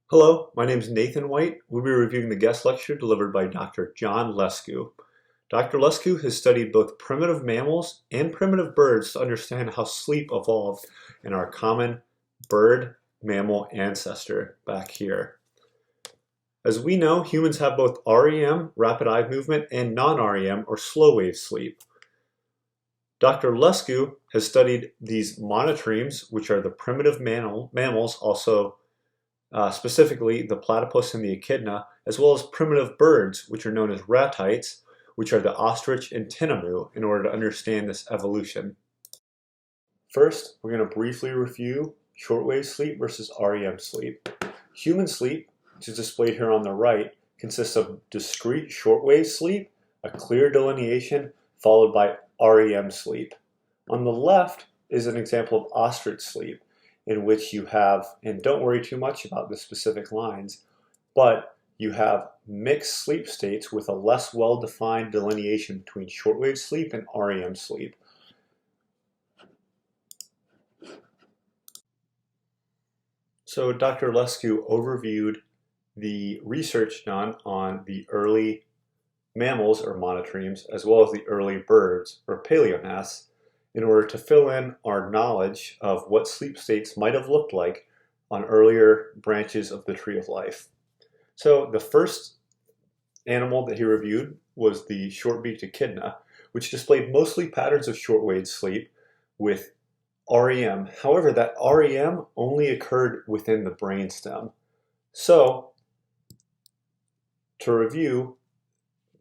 Hello, my name is Nathan White. We'll be reviewing the guest lecture delivered by Dr. John Lesku. Dr. Lesku has studied both primitive mammals and primitive birds to understand how sleep evolved in our common bird-mammal ancestor back here. As we know, humans have both REM, rapid eye movement, and non-REM, or slow-wave sleep. Dr. Lesku has studied these monotremes, which are the primitive mammals, also specifically the platypus and the echidna, as well as primitive birds, which are known as ratites, which are the ostrich and tinamou, in order to understand this evolution. First, we're going to briefly review shortwave sleep versus REM sleep. Human sleep, which is displayed here on the right, consists of discrete shortwave sleep, a clear delineation, followed by REM sleep. On the left is an example of ostrich sleep, in which you have, and don't worry too much about the specific lines, but you have mixed sleep states with a less well-defined delineation between shortwave sleep and REM sleep. So Dr. Lesku overviewed the research done on the early mammals, or monotremes, as well as the early birds, or paleognaths, in order to fill in our knowledge of what sleep states might have looked like on earlier branches of the tree of life. So the first animal that he reviewed was the short-beaked echidna, which displayed mostly patterns of shortwave sleep with REM. However, that REM only occurred within the brainstem. So, to review,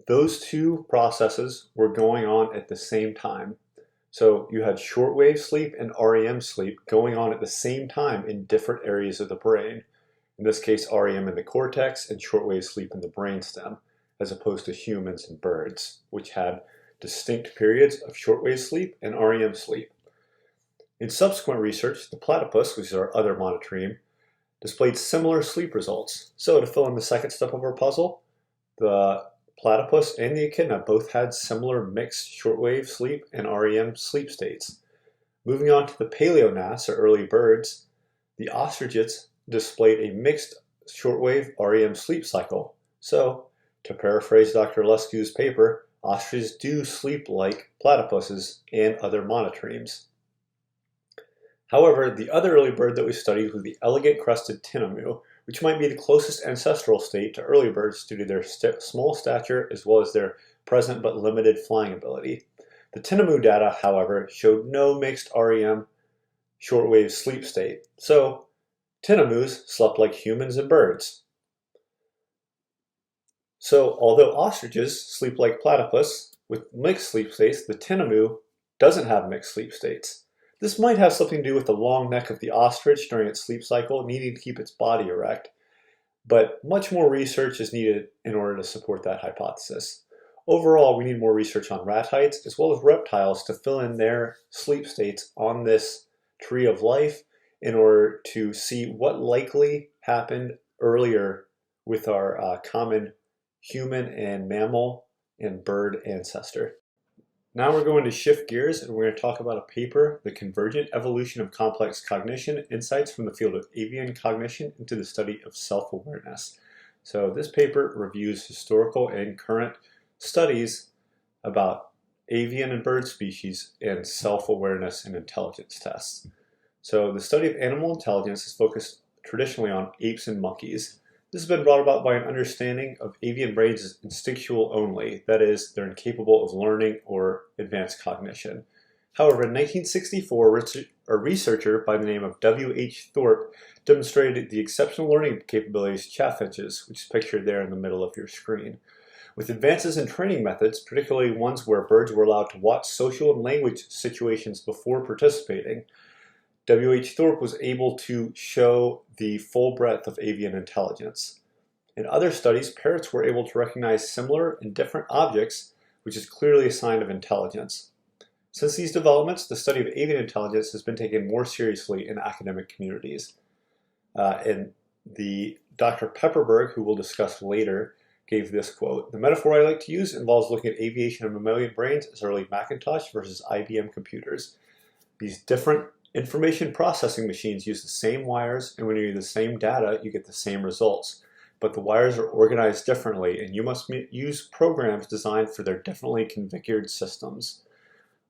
those two processes were going on at the same time. So you had shortwave sleep and REM sleep going on at the same time in different areas of the brain. In this case, REM in the cortex and shortwave sleep in the brainstem, as opposed to humans and birds, which had distinct periods of shortwave sleep and REM sleep. In subsequent research, the platypus, which is our other monotreme, displayed similar sleep results. So to fill in the second step of our puzzle, the platypus and the echidna both had similar mixed shortwave sleep and REM sleep states. Moving on to the paleognaths, or early birds, the ostriches displayed a mixed shortwave REM sleep cycle. So, to paraphrase Dr. Lesku's paper, ostriches do sleep like platypuses and other monotremes. However, the other early bird that we studied was the elegant crested tinamou, which might be the closest ancestral state to early birds due to their small stature as well as their present but limited flying ability. The tinamou data, however, showed no mixed REM shortwave sleep state, so tinamous slept like humans and birds. So although ostriches sleep like platypus with mixed sleep states, the tinamou doesn't have mixed sleep states. This might have something to do with the long neck of the ostrich during its sleep cycle, needing to keep its body erect, but much more research is needed in order to support that hypothesis. Overall, we need more research on ratites as well as reptiles to fill in their sleep states on this tree of life in order to see what likely happened earlier with our common human and mammal and bird ancestor. Now we're going to shift gears and we're going to talk about a paper, The Convergent Evolution of Complex Cognition, Insights from the Field of Avian Cognition into the Study of Self-Awareness. So this paper reviews historical and current studies about avian and bird species and self-awareness and intelligence tests. So the study of animal intelligence is focused traditionally on apes and monkeys. This has been brought about by an understanding of avian brains as instinctual only, that is, they're incapable of learning or advanced cognition. However, in 1964, a researcher by the name of W.H. Thorpe demonstrated the exceptional learning capabilities of chaffinches, which is pictured there in the middle of your screen. With advances in training methods, particularly ones where birds were allowed to watch social and language situations before participating, W.H. Thorpe was able to show the full breadth of avian intelligence. In other studies, parrots were able to recognize similar and different objects, which is clearly a sign of intelligence. Since these developments, the study of avian intelligence has been taken more seriously in academic communities. And the Dr. Pepperberg, who we'll discuss later, gave this quote: "The metaphor I like to use involves looking at aviation and mammalian brains as early Macintosh versus IBM computers. These different Information processing machines use the same wires, and when you use the same data, you get the same results. But the wires are organized differently, and you must use programs designed for their differently configured systems.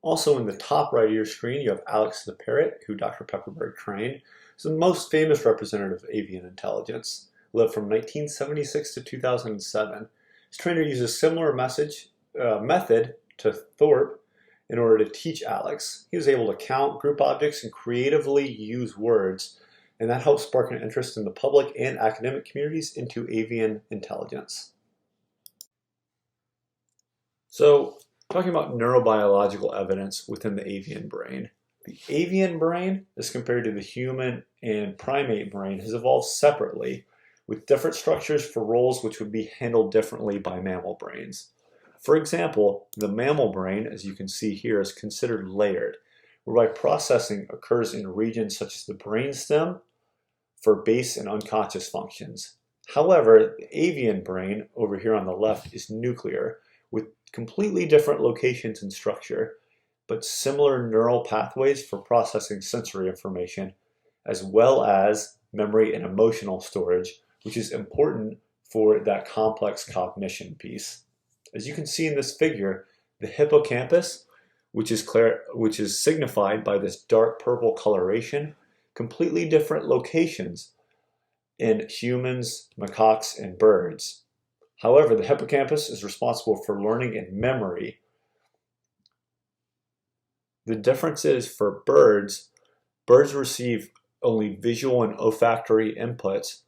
Also, in the top right of your screen, you have Alex the parrot, who Dr. Pepperberg trained. He's the most famous representative of avian intelligence. Lived from 1976 to 2007. His trainer uses a similar method to Thorpe in order to teach Alex. He was able to count, group objects, and creatively use words, and that helped spark an interest in the public and academic communities into avian intelligence. So, talking about neurobiological evidence within the avian brain. The avian brain, as compared to the human and primate brain, has evolved separately with different structures for roles which would be handled differently by mammal brains. For example, the mammal brain, as you can see here, is considered layered, whereby processing occurs in regions such as the brainstem for base and unconscious functions. However, the avian brain, over here on the left, is nuclear, with completely different locations and structure, but similar neural pathways for processing sensory information, as well as memory and emotional storage, which is important for that complex cognition piece. As you can see in this figure, the hippocampus, which is signified by this dark purple coloration, completely different locations in humans, macaques, and birds. However, the hippocampus is responsible for learning and memory. The difference is for birds receive only visual and olfactory inputs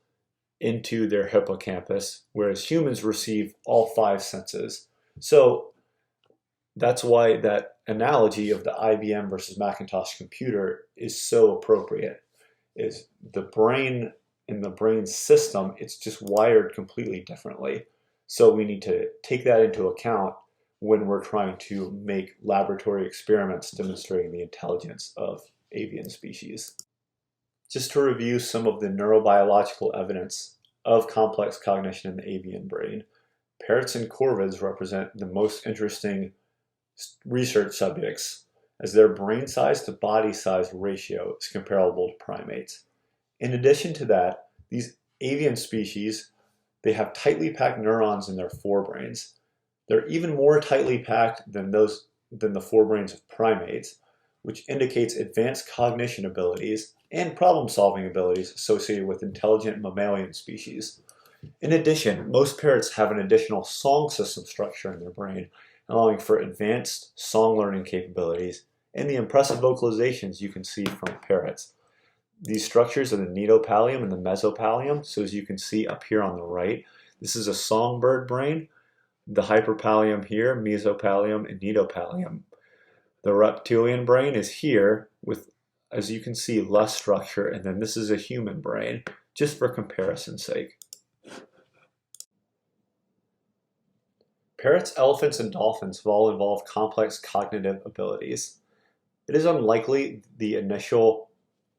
into their hippocampus, whereas humans receive all 5 senses. So that's why that analogy of the IBM versus Macintosh computer is so appropriate. Is the brain, in the brain system, it's just wired completely differently. So we need to take that into account when we're trying to make laboratory experiments demonstrating the intelligence of avian species. Just to review some of the neurobiological evidence of complex cognition in the avian brain, parrots and corvids represent the most interesting research subjects, as their brain size to body size ratio is comparable to primates. In addition to that, these avian species, they have tightly packed neurons in their forebrains. They're even more tightly packed than the forebrains of primates, which indicates advanced cognition abilities and problem-solving abilities associated with intelligent mammalian species. In addition, most parrots have an additional song system structure in their brain, allowing for advanced song learning capabilities and the impressive vocalizations you can see from parrots. These structures are the nidopallium and the mesopallium. So as you can see up here on the right, this is a songbird brain. The hyperpallium here, mesopallium, and nidopallium. The reptilian brain is here with, as you can see, less structure, and then this is a human brain, just for comparison's sake. Parrots, elephants, and dolphins have all evolved complex cognitive abilities. It is unlikely the initial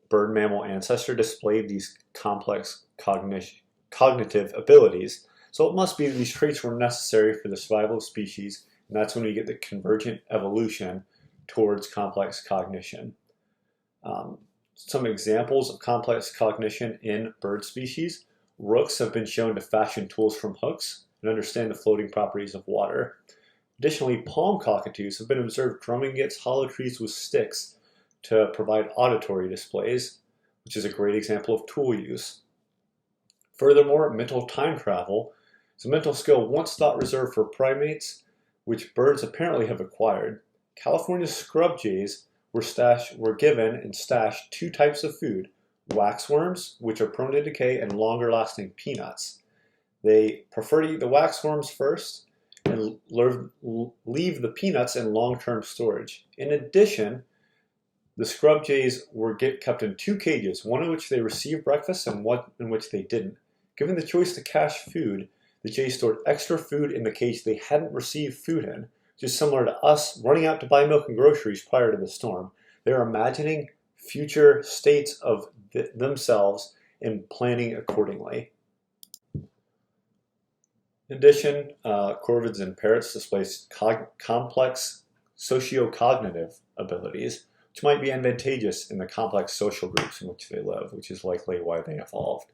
bird mammal ancestor displayed these complex cognitive abilities, so it must be that these traits were necessary for the survival of species, and that's when we get the convergent evolution towards complex cognition. Some examples of complex cognition in bird species. Rooks have been shown to fashion tools from hooks and understand the floating properties of water. Additionally, palm cockatoos have been observed drumming against hollow trees with sticks to provide auditory displays, which is a great example of tool use. Furthermore, mental time travel is a mental skill once thought reserved for primates, which birds apparently have acquired. California's scrub jays were given and stashed 2 types of food: waxworms, which are prone to decay, and longer lasting peanuts. They prefer to eat the waxworms first and leave the peanuts in long-term storage. In addition, the scrub jays were kept in 2 cages, one in which they received breakfast and one in which they didn't. Given the choice to cache food, the jays stored extra food in the cage they hadn't received food in, which is similar to us running out to buy milk and groceries prior to the storm. They're imagining future states of themselves and planning accordingly. In addition, corvids and parrots display complex sociocognitive abilities, which might be advantageous in the complex social groups in which they live, which is likely why they evolved.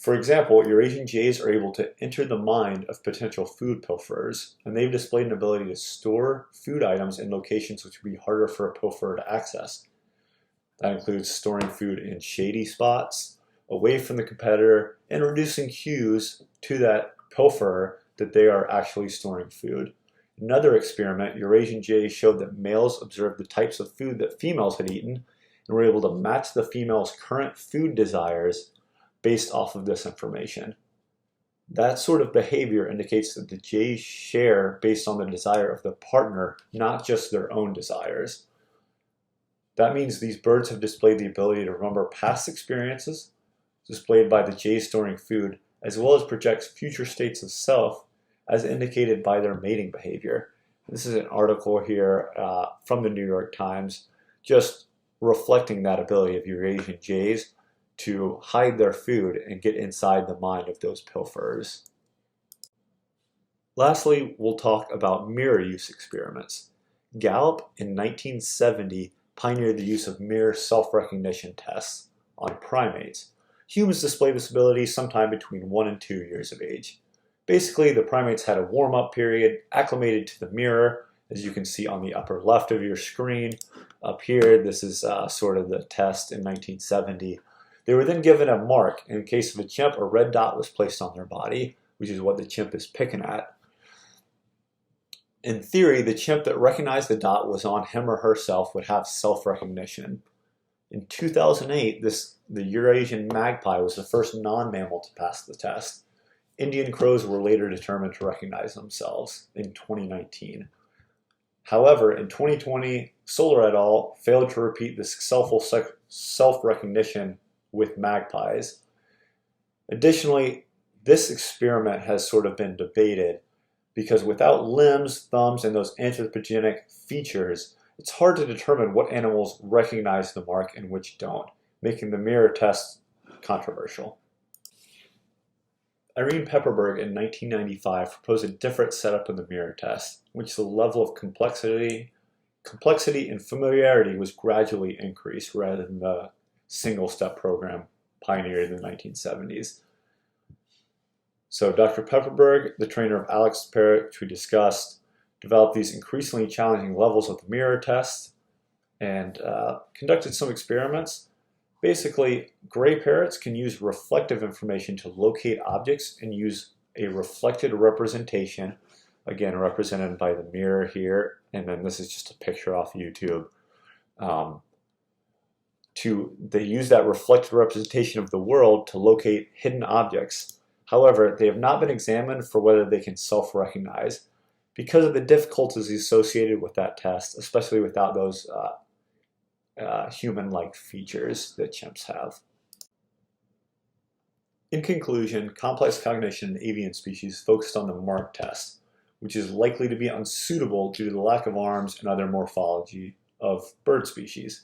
For example, Eurasian jays are able to enter the mind of potential food pilferers, and they've displayed an ability to store food items in locations which would be harder for a pilferer to access. That includes storing food in shady spots, away from the competitor, and reducing cues to that pilferer that they are actually storing food. In another experiment, Eurasian jays showed that males observed the types of food that females had eaten and were able to match the female's current food desires based off of this information. That sort of behavior indicates that the jays share based on the desire of the partner, not just their own desires. That means these birds have displayed the ability to remember past experiences, displayed by the jays storing food, as well as projects future states of self, as indicated by their mating behavior. This is an article here from the New York Times, just reflecting that ability of Eurasian jays to hide their food and get inside the mind of those pilferers. Lastly, we'll talk about mirror use experiments. Gallup in 1970 pioneered the use of mirror self-recognition tests on primates. Humans display this ability sometime between 1 and 2 years of age. Basically, the primates had a warm-up period, acclimated to the mirror, as you can see on the upper left of your screen. Up here, this is sort of the test in 1970. They were then given a mark. In case of a chimp, a red dot was placed on their body, which is what the chimp is picking at. In theory, the chimp that recognized the dot was on him or herself would have self-recognition. In 2008, the Eurasian magpie was the first non-mammal to pass the test. Indian crows were later determined to recognize themselves in 2019. However, in 2020, Solar et al. Failed to repeat this successful self-recognition with magpies. Additionally, this experiment has sort of been debated because without limbs, thumbs, and those anthropogenic features, it's hard to determine what animals recognize the mark and which don't, making the mirror test controversial. Irene Pepperberg in 1995 proposed a different setup in the mirror test, in which the level of complexity and familiarity was gradually increased rather than the single-step program pioneered in the 1970s. So Dr. Pepperberg, the trainer of Alex Parrott, which we discussed, developed these increasingly challenging levels of the mirror test and conducted some experiments. Basically, gray parrots can use reflective information to locate objects and use a reflected representation, again represented by the mirror here, and then this is just a picture off YouTube. They use that reflected representation of the world to locate hidden objects. However, they have not been examined for whether they can self-recognize because of the difficulties associated with that test, especially without those human-like features that chimps have. In conclusion, complex cognition in avian species focused on the mark test, which is likely to be unsuitable due to the lack of arms and other morphology of bird species.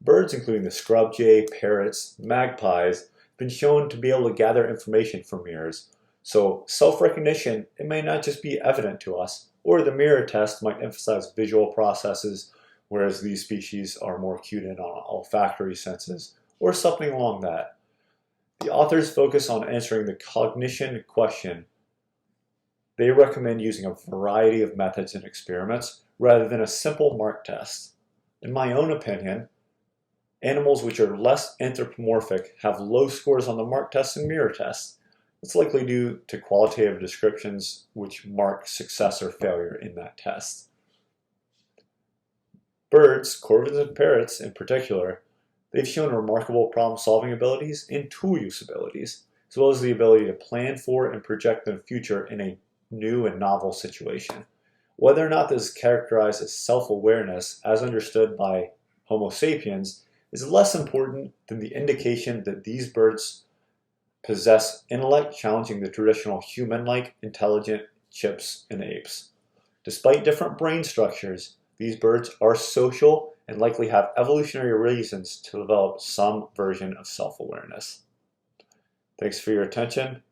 Birds, including the scrub jay, parrots, magpies, have been shown to be able to gather information from mirrors. So self-recognition, it may not just be evident to us, or the mirror test might emphasize visual processes, whereas these species are more cued in on olfactory senses, or something along that. The authors focus on answering the cognition question. They recommend using a variety of methods and experiments rather than a simple mark test. In my own opinion, animals which are less anthropomorphic have low scores on the mark test and mirror test. It's likely due to qualitative descriptions which mark success or failure in that test. Birds, corvids and parrots in particular, they've shown remarkable problem-solving abilities and tool use abilities, as well as the ability to plan for and project the future in a new and novel situation. Whether or not this is characterized as self-awareness, as understood by Homo sapiens, is less important than the indication that these birds possess intellect challenging the traditional human-like intelligent chimps and apes. Despite different brain structures, these birds are social and likely have evolutionary reasons to develop some version of self-awareness. Thanks for your attention.